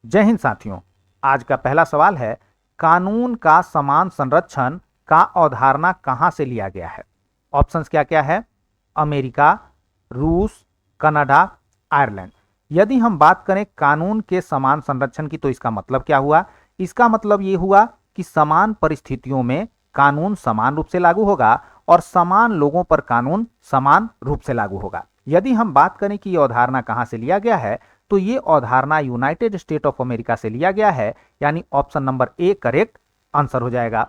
जय हिंद साथियों। आज का पहला सवाल है, कानून का समान संरक्षण का अवधारणा कहां से लिया गया है? ऑप्शंस क्या क्या है? अमेरिका, रूस, कनाडा, आयरलैंड। यदि हम बात करें कानून के समान संरक्षण की तो इसका मतलब क्या हुआ? इसका मतलब ये हुआ कि समान परिस्थितियों में कानून समान रूप से लागू होगा और समान लोगों पर कानून समान रूप से लागू होगा। यदि हम बात करें कि यह अवधारणा कहां से लिया गया है तो ये अवधारणा यूनाइटेड स्टेट ऑफ अमेरिका से लिया गया है, यानी option number A correct answer हो जाएगा।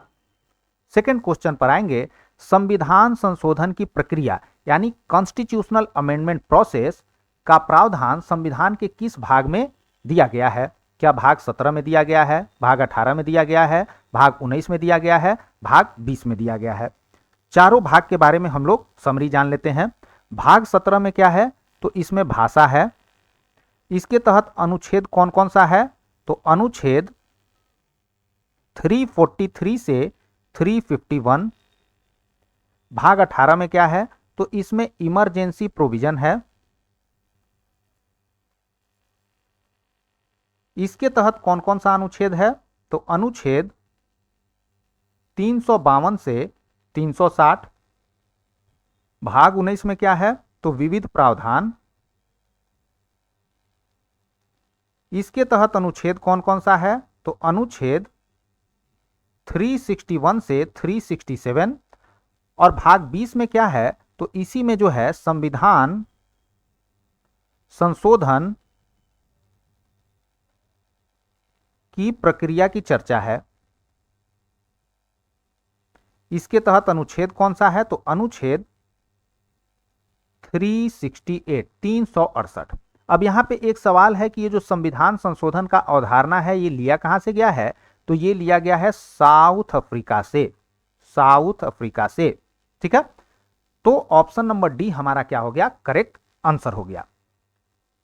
सेकंड क्वेश्चन पर आएंगे, संविधान संशोधन की प्रक्रिया यानी कॉन्स्टिट्यूशनल अमेंडमेंट प्रोसेस का प्रावधान संविधान के किस भाग में दिया गया है? क्या भाग 17 में दिया गया है, भाग 18 में दिया गया है, भाग 19 में दिया गया है, भाग 20 में दिया गया है? चारों भाग के बारे में हम लोग समरी जान लेते हैं। भाग 17 में क्या है? तो इसमें भाषा है। इसके तहत अनुच्छेद कौन कौन सा है? तो अनुच्छेद 343 से 351। भाग 18 में क्या है? तो इसमें इमरजेंसी प्रोविजन है। इसके तहत कौन कौन सा अनुच्छेद है? तो अनुच्छेद 352 से 360। भाग 19 में क्या है? तो विविध प्रावधान। इसके तहत अनुच्छेद कौन कौन सा है? तो अनुच्छेद 361 से 367। और भाग 20 में क्या है? तो इसी में जो है संविधान संशोधन की प्रक्रिया की चर्चा है। इसके तहत अनुच्छेद कौन सा है? तो अनुच्छेद 368 368। अब यहां पे एक सवाल है कि ये जो संविधान संशोधन का अवधारणा है ये लिया कहां से गया है? तो ये लिया गया है साउथ अफ्रीका से, साउथ अफ्रीका से। ठीक है, तो ऑप्शन नंबर डी हमारा क्या हो गया? करेक्ट आंसर हो गया।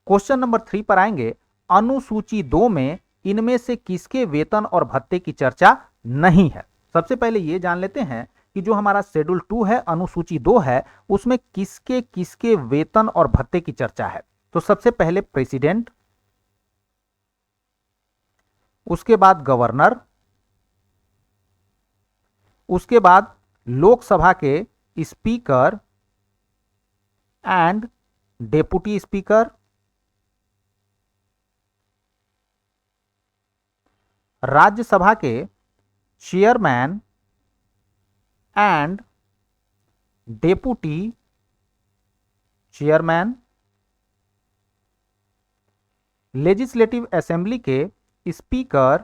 क्वेश्चन नंबर 3 पर आएंगे, अनुसूची 2 में इनमें से किसके वेतन और भत्ते की चर्चा नहीं है? सबसे पहले ये जान लेते हैं कि जो हमारा शेड्यूल 2 है, अनुसूची 2 है, उसमें किसके किसके वेतन और भत्ते की चर्चा है? तो सबसे पहले प्रेसिडेंट, उसके बाद गवर्नर, उसके बाद लोकसभा के speaker and deputy speaker, Rajya Sabha के chairman and deputy chairman, legislative assembly के speaker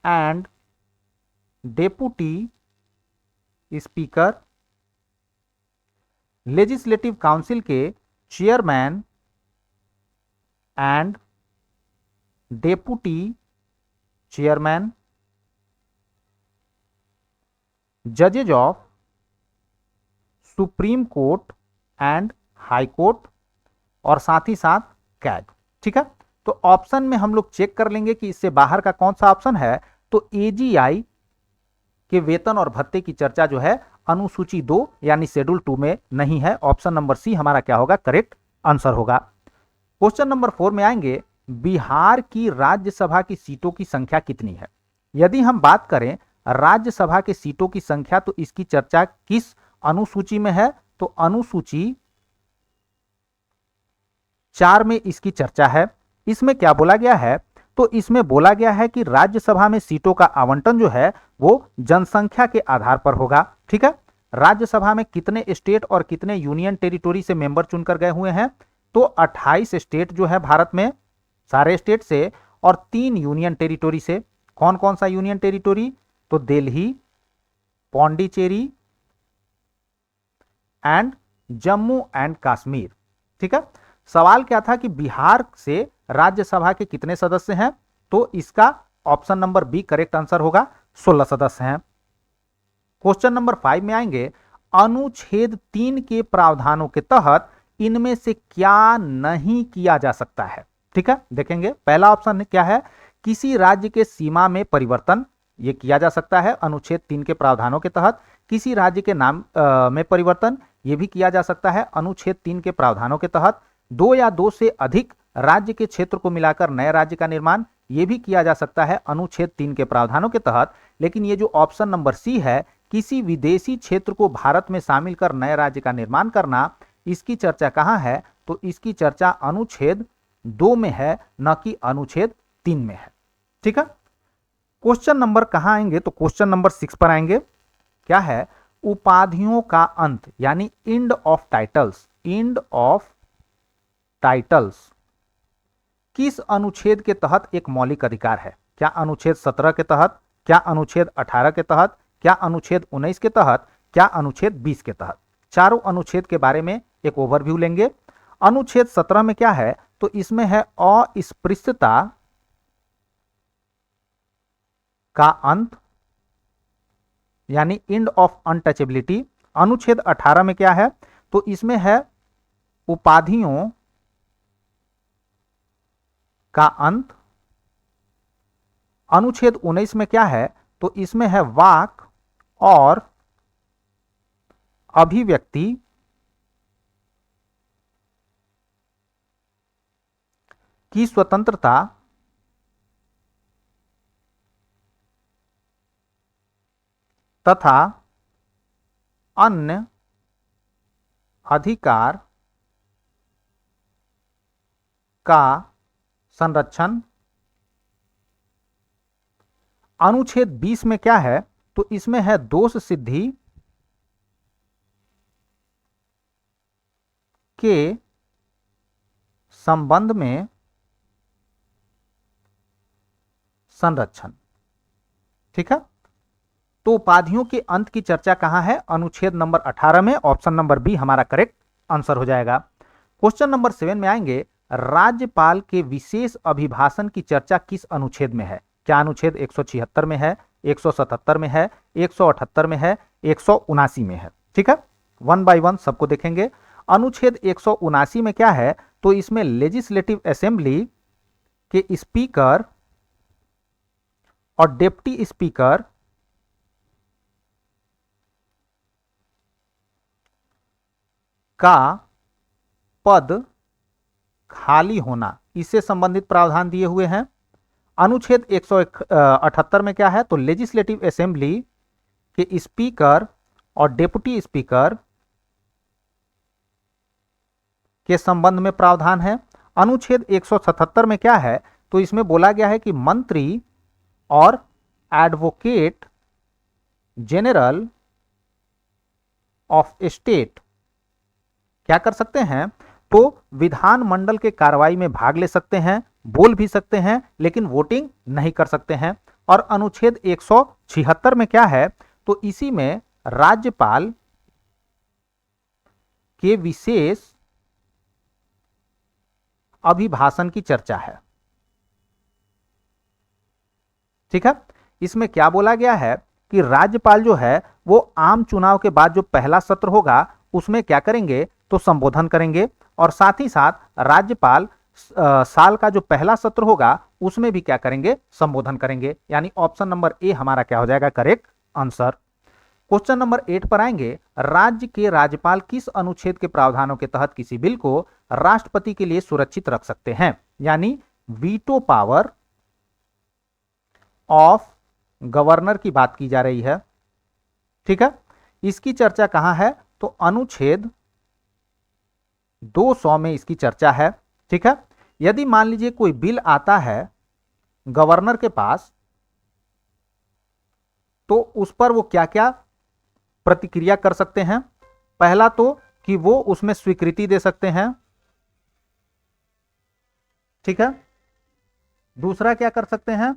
and deputy speaker, legislative council के चेयरमैन एंड डेप्यूटी चेयरमैन, जजेज of supreme court and high court, और साथ ही साथ कैग। ठीक है, तो ऑप्शन में हम लोग चेक कर लेंगे कि इससे बाहर का कौन सा ऑप्शन है। तो एजीआई के वेतन और भत्ते की चर्चा जो है अनुसूची 2 यानी शेड्यूल 2 में नहीं है। ऑप्शन नंबर सी हमारा क्या होगा? करेक्ट आंसर होगा। क्वेश्चन नंबर 4 में आएंगे, बिहार की राज्यसभा की सीटों की संख्या कितनी है? यदि हम बात करें राज्यसभा के सीटों की संख्या तो इसकी चर्चा किस अनुसूची में है? तो अनुसूची 4 में इसकी चर्चा है। इसमें क्या बोला गया है? तो इसमें बोला गया है कि राज्यसभा में सीटों का आवंटन जो है वो जनसंख्या के आधार पर होगा। ठीक है, राज्यसभा में कितने स्टेट और कितने यूनियन टेरिटोरी से मेंबर चुनकर गए हुए हैं? तो 28 स्टेट जो है भारत में, सारे स्टेट से, और 3 यूनियन टेरिटोरी से। कौन कौन सा यूनियन टेरिटोरी? तो दिल्ली, पौंडीचेरी एंड जम्मू एंड कश्मीर। ठीक है, सवाल क्या था कि बिहार से राज्यसभा के कितने सदस्य हैं? तो इसका option number B correct answer होगा, 16 सदस्य हैं। क्वेश्चन नंबर 5 में आएंगे, अनुच्छेद 3 के प्रावधानों के तहत इनमें से क्या नहीं किया जा सकता है? ठीक है, देखेंगे पहला ऑप्शन क्या है? किसी राज्य के सीमा में परिवर्तन, यह किया जा सकता है अनुच्छेद 3 के प्रावधानों के तहत। किसी राज्य के नाम में परिवर्तन, यह भी किया जा सकता है अनुच्छेद 3 के प्रावधानों के तहत। 2 या 2 से अधिक राज्य के क्षेत्र को मिलाकर नए राज्य का निर्माण, ये भी किया जा सकता है अनुच्छेद 3 के प्रावधानों के तहत। लेकिन ये जो ऑप्शन नंबर सी है, किसी विदेशी क्षेत्र को भारत में शामिल कर नए राज्य का निर्माण करना, इसकी चर्चा कहाँ है? तो इसकी चर्चा अनुच्छेद 2 में है, न कि अनुच्छेद 3 में है। ठीक है, क्वेश्चन नंबर कहाँ आएंगे? तो क्वेश्चन नंबर 6 पर आएंगे। क्या है? उपाधियों का अंत यानी end of titles, end of titles किस अनुच्छेद के तहत एक मौलिक अधिकार है? क्या अनुच्छेद 17 के तहत, क्या अनुच्छेद 18 के तहत, क्या अनुच्छेद 19 के तहत, क्या अनुच्छेद 20 के तहत? चारों अनुच्छेद के बारे में एक ओवरव्यू लेंगे। अनुच्छेद 17 में क्या है? तो इसमें है अस्पृश्यता का अंत यानी एंड ऑफ अनटचेबिलिटी। अनुच्छेद 18 में क्या है? तो इसमें है उपाधियों का अंत। अनुच्छेद 19 में क्या है? तो इसमें है वाक और अभिव्यक्ति की स्वतंत्रता तथा अन्य अधिकार का संरक्षण। अनुच्छेद 20 में क्या है? तो इसमें है दोष सिद्धि के संबंध में संरक्षण। ठीक है, तो उपाधियों के अंत की चर्चा कहां है? अनुच्छेद नंबर 18 में। ऑप्शन नंबर बी हमारा करेक्ट आंसर हो जाएगा। क्वेश्चन नंबर 7 में आएंगे, राज्यपाल के विशेष अभिभाषण की चर्चा किस अनुच्छेद में है? क्या अनुच्छेद 176 में है, 177 में है, 178 में है, 179 में है? ठीक है, वन बाय वन सबको देखेंगे। अनुच्छेद 179 में क्या है? तो इसमें लेजिस्लेटिव असेंबली के स्पीकर और डिप्टी स्पीकर का पद खाली होना, इससे संबंधित प्रावधान दिए हुए हैं। अनुच्छेद 178 में क्या है? तो लेजिस्लेटिव असेंबली के स्पीकर और डिप्टी स्पीकर के संबंध में प्रावधान है। अनुच्छेद 177 में क्या है? तो इसमें बोला गया है कि मंत्री और एडवोकेट जनरल ऑफ स्टेट क्या कर सकते हैं? तो विधानमंडल के कार्रवाई में भाग ले सकते हैं, बोल भी सकते हैं, लेकिन वोटिंग नहीं कर सकते हैं। और अनुच्छेद 176 में क्या है? तो इसी में राज्यपाल के विशेष अभिभाषण की चर्चा है। ठीक है, इसमें क्या बोला गया है कि राज्यपाल जो है वो आम चुनाव के बाद जो पहला सत्र होगा उसमें क्या करेंगे? तो संबोधन करेंगे। और साथ ही साथ राज्यपाल साल का जो पहला सत्र होगा उसमें भी क्या करेंगे? संबोधन करेंगे। यानी ऑप्शन नंबर ए हमारा क्या हो जाएगा? Correct answer. क्वेश्चन नंबर 8 पर आएंगे, राज्य के राज्यपाल किस अनुच्छेद के प्रावधानों के तहत किसी बिल को राष्ट्रपति के लिए सुरक्षित रख सकते हैं? यानी वीटो पावर ऑफ गवर्नर की बात की जा रही है। ठीक है, इसकी चर्चा कहां है? तो अनुच्छेद 200 में इसकी चर्चा है। ठीक है, यदि मान लीजिए कोई बिल आता है गवर्नर के पास, तो उस पर वो क्या क्या प्रतिक्रिया कर सकते हैं? पहला तो कि वो उसमें स्वीकृति दे सकते हैं। ठीक है, दूसरा क्या कर सकते हैं?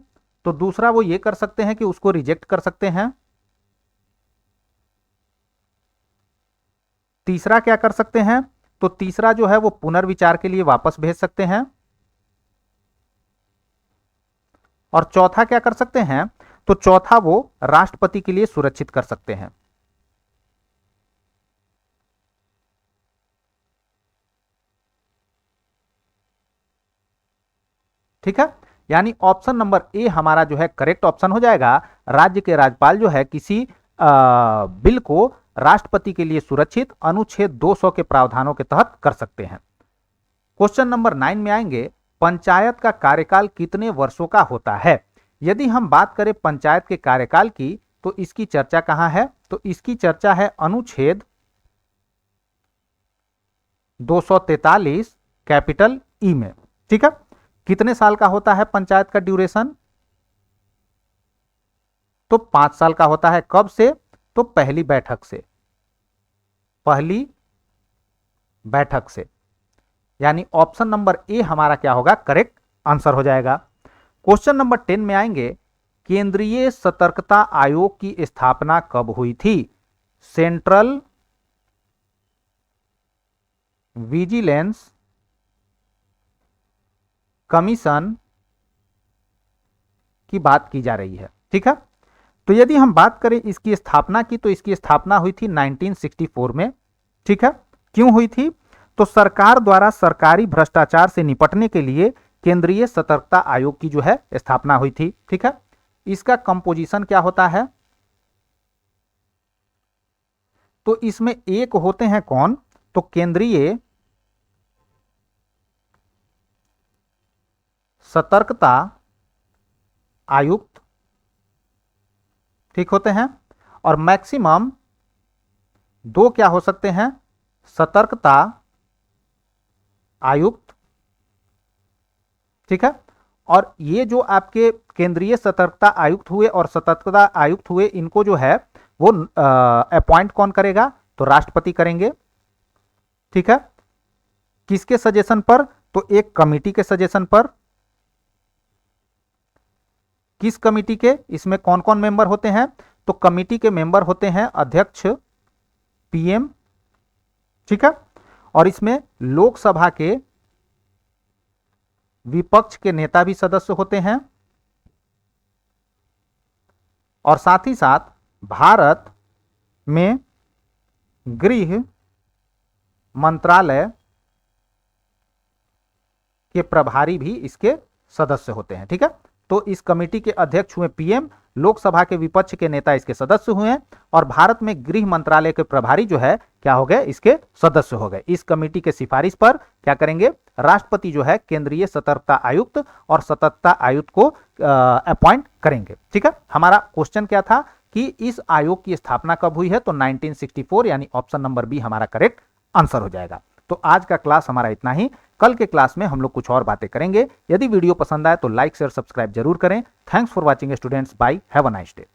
तो दूसरा वो ये कर सकते हैं कि उसको रिजेक्ट कर सकते हैं। तीसरा क्या कर सकते हैं? तो तीसरा जो है वो पुनर्विचार के लिए वापस भेज सकते हैं। और चौथा क्या कर सकते हैं? तो चौथा वो राष्ट्रपति के लिए सुरक्षित कर सकते हैं। ठीक है, यानी ऑप्शन नंबर ए हमारा जो है करेक्ट ऑप्शन हो जाएगा। राज्य के राज्यपाल जो है किसी बिल को राष्ट्रपति के लिए सुरक्षित अनुच्छेद 200 के प्रावधानों के तहत कर सकते हैं। क्वेश्चन नंबर 9 में आएंगे, पंचायत का कार्यकाल कितने वर्षों का होता है। यदि हम बात करें पंचायत के कार्यकाल की तो इसकी चर्चा कहां है, तो इसकी चर्चा है अनुच्छेद 243 कैपिटल ई में। ठीक है, कितने साल का होता है पंचायत का ड्यूरेशन, तो 5 साल का होता है। कब से, तो पहली बैठक से, पहली बैठक से, यानी ऑप्शन नंबर ए हमारा क्या होगा, करेक्ट आंसर हो जाएगा। क्वेश्चन नंबर 10 में आएंगे, केंद्रीय सतर्कता आयोग की स्थापना कब हुई थी। सेंट्रल विजिलेंस कमीशन की बात की जा रही है। ठीक है, तो यदि हम बात करें इसकी स्थापना की, तो इसकी स्थापना हुई थी 1964 में। ठीक है, क्यों हुई थी, तो सरकार द्वारा सरकारी भ्रष्टाचार से निपटने के लिए केंद्रीय सतर्कता आयोग की जो है स्थापना हुई थी। ठीक है, इसका कंपोजिशन क्या होता है, तो इसमें एक होते हैं कौन, तो केंद्रीय सतर्कता आयुक्त, ठीक होते हैं, और मैक्सिमम 2 क्या हो सकते हैं, सतर्कता आयुक्त। ठीक है, और ये जो आपके केंद्रीय सतर्कता आयुक्त हुए और सतर्कता आयुक्त हुए, इनको जो है वो अपॉइंट कौन करेगा, तो राष्ट्रपति करेंगे। ठीक है, किसके सजेशन पर, तो एक कमिटी के सजेशन पर। किस कमिटी के, इसमें कौन कौन मेंबर होते हैं, तो कमिटी के मेंबर होते हैं अध्यक्ष, पीएम। ठीक है, और इसमें लोकसभा के विपक्ष के नेता भी सदस्य होते हैं, और साथ ही साथ भारत में गृह मंत्रालय के प्रभारी भी इसके सदस्य होते हैं। ठीक है, तो इस कमेटी के अध्यक्ष हुए पीएम, लोकसभा के विपक्ष के नेता इसके सदस्य हुए, और भारत में गृह मंत्रालय के प्रभारी जो है क्या हो गए, इसके सदस्य हो गए। इस कमेटी के सिफारिश पर क्या करेंगे, राष्ट्रपति जो है केंद्रीय सतर्कता आयुक्त और सतर्कता आयुक्त को अपॉइंट करेंगे। ठीक है, हमारा क्वेश्चन क्या था कि इस आयोग की स्थापना कब हुई है, तो 1964, यानी ऑप्शन नंबर बी हमारा करेक्ट आंसर हो जाएगा। तो आज का क्लास हमारा इतना ही। कल के क्लास में हम लोग कुछ और बातें करेंगे। यदि वीडियो पसंद आए तो लाइक शेयर सब्सक्राइब जरूर करें। Thanks for watching students, bye, have a nice day.